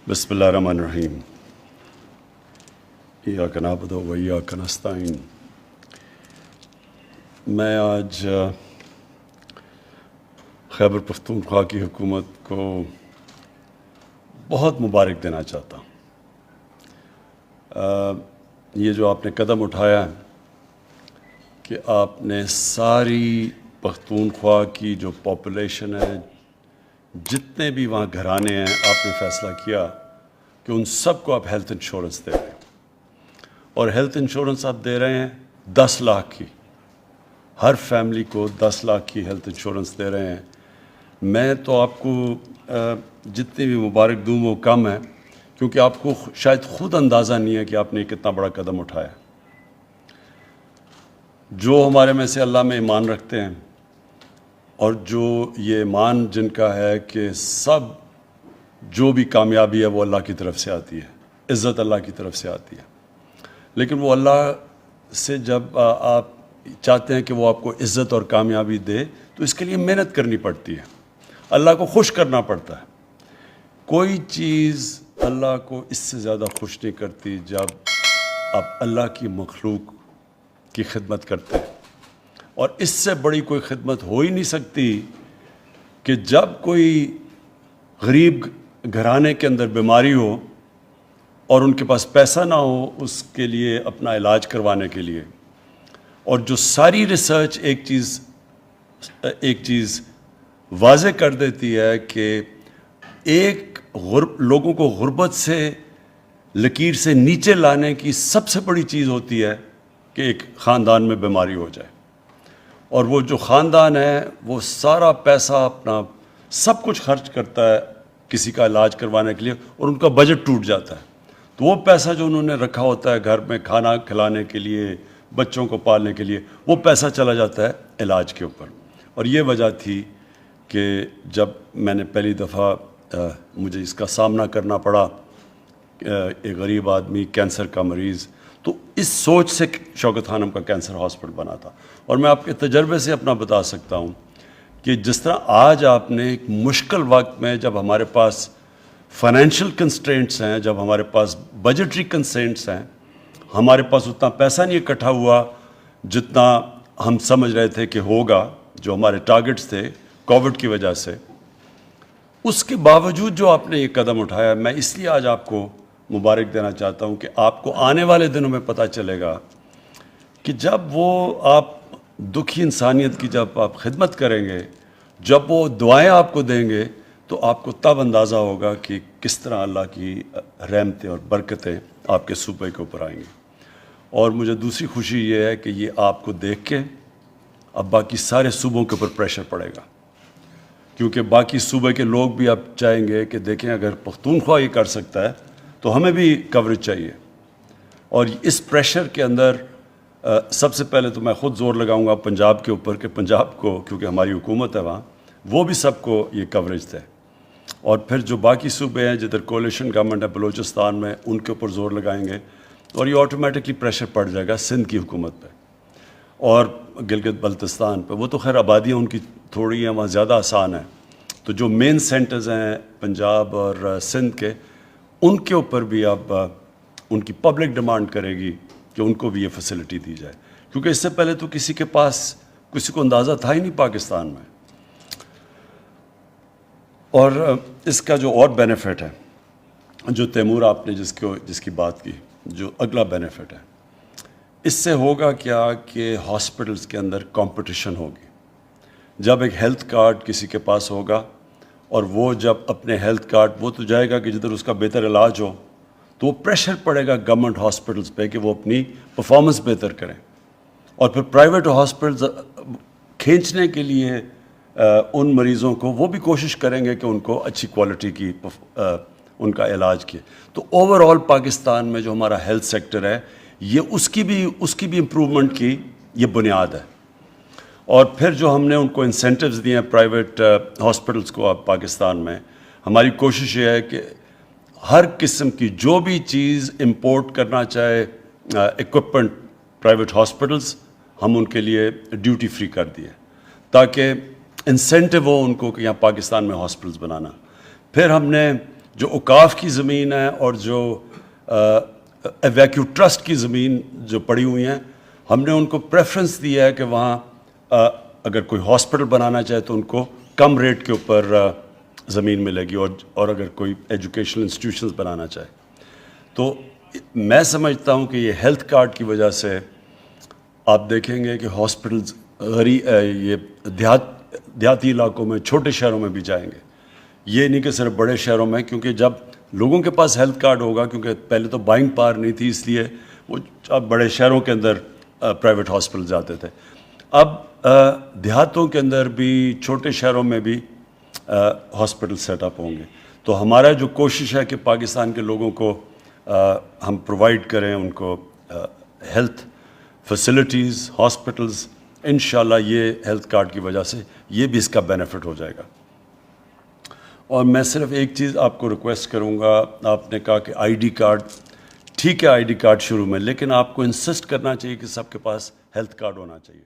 بسم اللہ الرحمن الرحیم ایاک نعبد و ایاک نستعین۔ میں آج خیبر پختونخوا کی حکومت کو بہت مبارک دینا چاہتا ہوں۔ یہ جو آپ نے قدم اٹھایا ہے کہ آپ نے ساری پختونخوا کی جو پاپولیشن ہے، جتنے بھی وہاں گھرانے ہیں، آپ نے فیصلہ کیا کہ ان سب کو آپ ہیلتھ انشورنس دے رہے ہیں، اور ہیلتھ انشورنس آپ دے رہے ہیں 10 لاکھ کی، ہر فیملی کو 10 لاکھ کی ہیلتھ انشورنس دے رہے ہیں۔ میں تو آپ کو جتنی بھی مبارک دوں وہ کم ہے، کیونکہ آپ کو شاید خود اندازہ نہیں ہے کہ آپ نے کتنا بڑا قدم اٹھایا۔ جو ہمارے میں سے اللہ میں ایمان رکھتے ہیں، اور جو یہ ایمان جن کا ہے کہ سب جو بھی کامیابی ہے وہ اللہ کی طرف سے آتی ہے، عزت اللہ کی طرف سے آتی ہے، لیکن وہ اللہ سے جب آپ چاہتے ہیں کہ وہ آپ کو عزت اور کامیابی دے تو اس کے لیے محنت کرنی پڑتی ہے، اللہ کو خوش کرنا پڑتا ہے۔ کوئی چیز اللہ کو اس سے زیادہ خوش نہیں کرتی جب آپ اللہ کی مخلوق کی خدمت کرتے ہیں، اور اس سے بڑی کوئی خدمت ہو ہی نہیں سکتی کہ جب کوئی غریب گھرانے کے اندر بیماری ہو اور ان کے پاس پیسہ نہ ہو اس کے لیے اپنا علاج کروانے کے لیے، اور جو ساری ریسرچ ایک چیز واضح کر دیتی ہے کہ لوگوں کو غربت سے لکیر سے نیچے لانے کی سب سے بڑی چیز ہوتی ہے کہ ایک خاندان میں بیماری ہو جائے، اور وہ جو خاندان ہے وہ سارا پیسہ اپنا سب کچھ خرچ کرتا ہے کسی کا علاج کروانے کے لیے، اور ان کا بجٹ ٹوٹ جاتا ہے، تو وہ پیسہ جو انہوں نے رکھا ہوتا ہے گھر میں کھانا کھلانے کے لیے، بچوں کو پالنے کے لیے، وہ پیسہ چلا جاتا ہے علاج کے اوپر۔ اور یہ وجہ تھی کہ جب میں نے پہلی دفعہ مجھے اس کا سامنا کرنا پڑا، ایک غریب آدمی کینسر کا مریض، تو اس سوچ سے شوکت خانم کا کینسر ہاسپٹل بنا تھا۔ اور میں آپ کے تجربے سے اپنا بتا سکتا ہوں کہ جس طرح آج آپ نے ایک مشکل وقت میں، جب ہمارے پاس فائنینشیل کنسٹرینٹس ہیں، جب ہمارے پاس بجٹری کنسٹرینٹس ہیں، ہمارے پاس اتنا پیسہ نہیں اکٹھا ہوا جتنا ہم سمجھ رہے تھے کہ ہوگا، جو ہمارے ٹارگٹس تھے کووڈ کی وجہ سے، اس کے باوجود جو آپ نے یہ قدم اٹھایا، میں اس لیے آج آپ کو مبارک دینا چاہتا ہوں کہ آپ کو آنے والے دنوں میں پتہ چلے گا کہ جب وہ آپ دکھی انسانیت کی جب آپ خدمت کریں گے، جب وہ دعائیں آپ کو دیں گے، تو آپ کو تب اندازہ ہوگا کہ کس طرح اللہ کی رحمتیں اور برکتیں آپ کے صوبے کے اوپر آئیں گی۔ اور مجھے دوسری خوشی یہ ہے کہ یہ آپ کو دیکھ کے اب باقی سارے صوبوں کے اوپر پریشر پڑے گا، کیونکہ باقی صوبے کے لوگ بھی اب چاہیں گے کہ دیکھیں اگر پختونخوا یہ کر سکتا ہے تو ہمیں بھی کوریج چاہیے۔ اور اس پریشر کے اندر سب سے پہلے تو میں خود زور لگاؤں گا پنجاب کے اوپر کہ پنجاب کو، کیونکہ ہماری حکومت ہے وہاں، وہ بھی سب کو یہ کوریج دے، اور پھر جو باقی صوبے ہیں جدھر کولیشن گورنمنٹ ہے بلوچستان میں، ان کے اوپر زور لگائیں گے، اور یہ آٹومیٹکلی پریشر پڑ جائے گا سندھ کی حکومت پہ اور گلگت بلتستان پہ۔ وہ تو خیر آبادیاں ان کی تھوڑی ہیں، وہاں زیادہ آسان ہے، تو جو مین سینٹرز ہیں پنجاب اور سندھ کے، ان کے اوپر بھی اب ان کی پبلک ڈیمانڈ کرے گی کہ ان کو بھی یہ فیسلٹی دی جائے، کیونکہ اس سے پہلے تو کسی کے پاس کسی کو اندازہ تھا ہی نہیں پاکستان میں۔ اور اس کا جو اور بینیفٹ ہے، جو تیمور آپ نے جس کی بات کی، جو اگلا بینیفٹ ہے، اس سے ہوگا کیا کہ ہاسپٹلس کے اندر کمپٹیشن ہوگی۔ جب ایک ہیلتھ کارڈ کسی کے پاس ہوگا، اور وہ جب اپنے ہیلتھ کارڈ، وہ تو جائے گا کہ جدھر اس کا بہتر علاج ہو، تو وہ پریشر پڑے گا گورنمنٹ ہاسپٹلس پہ کہ وہ اپنی پرفارمنس بہتر کریں، اور پھر پرائیویٹ ہاسپٹلز کھینچنے کے لیے ان مریضوں کو وہ بھی کوشش کریں گے کہ ان کو اچھی کوالٹی کی ان کا علاج کیے۔ تو اوور آل پاکستان میں جو ہمارا ہیلتھ سیکٹر ہے، یہ اس کی بھی امپرومنٹ کی یہ بنیاد ہے۔ اور پھر جو ہم نے ان کو انسینٹیوز دیے ہیں پرائیویٹ ہاسپٹلس کو، اب پاکستان میں ہماری کوشش یہ ہے کہ ہر قسم کی جو بھی چیز امپورٹ کرنا چاہے ایکوپمنٹ پرائیویٹ ہاسپٹلس، ہم ان کے لیے ڈیوٹی فری کر دیے تاکہ انسینٹیو ہو ان کو کہ یہاں پاکستان میں ہاسپٹلس بنانا۔ پھر ہم نے جو اوقاف کی زمین ہے اور جو ایویکیو ٹرسٹ کی زمین جو پڑی ہوئی ہیں، ہم نے ان کو پریفرنس دیا ہے کہ وہاں اگر کوئی ہاسپٹل بنانا چاہے تو ان کو کم ریٹ کے اوپر زمین ملے گی، اور اگر کوئی ایجوکیشنل انسٹیٹیوشنز بنانا چاہے تو میں سمجھتا ہوں کہ یہ ہیلتھ کارڈ کی وجہ سے آپ دیکھیں گے کہ ہاسپٹلز یہ دیہاتی علاقوں میں، چھوٹے شہروں میں بھی جائیں گے، یہ نہیں کہ صرف بڑے شہروں میں، کیونکہ جب لوگوں کے پاس ہیلتھ کارڈ ہوگا، کیونکہ پہلے تو بائنگ پاور نہیں تھی، اس لیے وہ اب بڑے شہروں کے اندر پرائیویٹ ہاسپٹل جاتے تھے، اب دیہاتوں کے اندر بھی، چھوٹے شہروں میں بھی ہاسپٹل سیٹ اپ ہوں گے۔ تو ہمارا جو کوشش ہے کہ پاکستان کے لوگوں کو ہم پرووائڈ کریں ان کو ہیلتھ فیسلٹیز، ہاسپٹلز، انشاءاللہ یہ ہیلتھ کارڈ کی وجہ سے یہ بھی اس کا بینیفٹ ہو جائے گا۔ اور میں صرف ایک چیز آپ کو ریکویسٹ کروں گا، آپ نے کہا کہ آئی ڈی کارڈ، ٹھیک ہے آئی ڈی کارڈ شروع میں، لیکن آپ کو انسسٹ کرنا چاہیے کہ سب کے پاس ہیلتھ کارڈ ہونا چاہیے۔